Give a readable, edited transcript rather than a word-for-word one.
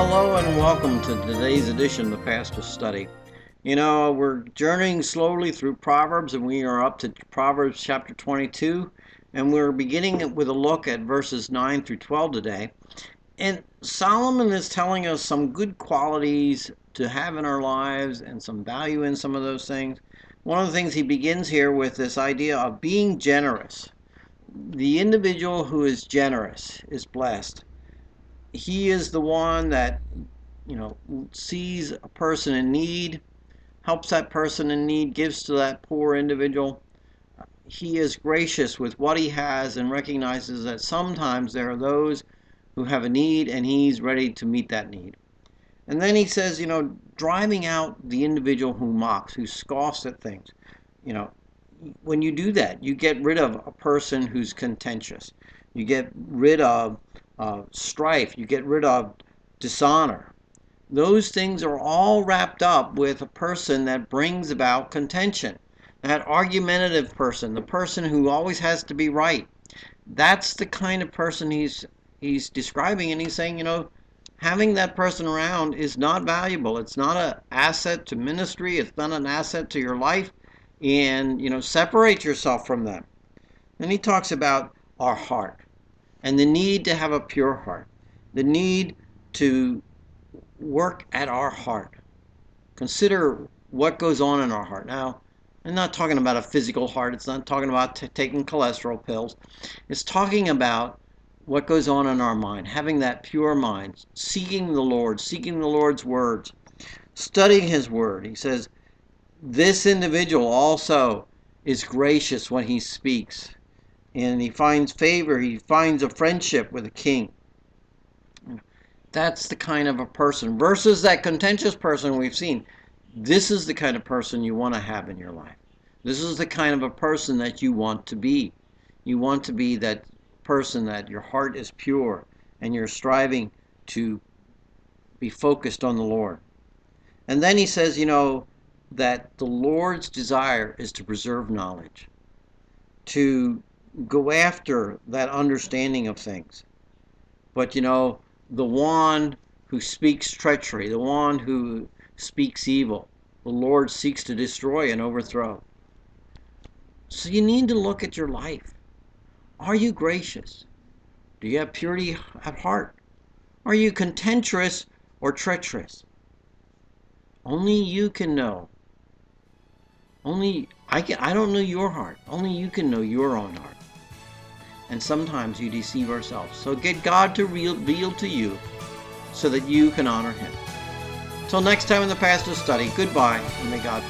hello and welcome to today's edition of the Pastor's Study. We're journeying slowly through Proverbs, and we are up to Proverbs chapter 22, and we're beginning with a look at verses 9 through 12 today. And Solomon is telling us some good qualities to have in our lives and some value in some of those things. One of the things he begins here with this idea of being generous. The individual who is generous is blessed. He is the one that, sees a person in need, helps that person in need, gives to that poor individual. He is gracious with what he has and recognizes that sometimes there are those who have a need and he's ready to meet that need. And then he says, driving out the individual who mocks, who scoffs at things. When you do that, you get rid of a person who's contentious. You get rid of strife. You get rid of dishonor. Those things are all wrapped up with a person that brings about contention. That argumentative person, the person who always has to be right. That's the kind of person he's describing, and he's saying, having that person around is not valuable. It's not an asset to ministry. It's not an asset to your life. And, separate yourself from them. Then he talks about our heart and the need to have a pure heart, the need to work at our heart. Consider what goes on in our heart. Now, I'm not talking about a physical heart. It's not talking about taking cholesterol pills. It's talking about what goes on in our mind, having that pure mind, seeking the Lord's words, studying his word. He says, this individual also is gracious when he speaks, and he finds favor, he finds a friendship with a king. That's the kind of a person versus that contentious person we've seen. This is the kind of person you want to have in your life. This is the kind of a person that you want to be. You want to be that person that your heart is pure and you're striving to be focused on the Lord. And then he says, that the Lord's desire is to preserve knowledge, to go after that understanding of things. But, the one who speaks treachery, the one who speaks evil, the Lord seeks to destroy and overthrow. So you need to look at your life. Are you gracious? Do you have purity at heart? Are you contentious or treacherous? Only you can know. I don't know your heart. Only you can know your own heart. And sometimes you deceive ourselves. So get God to reveal to you so that you can honor him. Till next time in the Pastor's Study, goodbye, and may God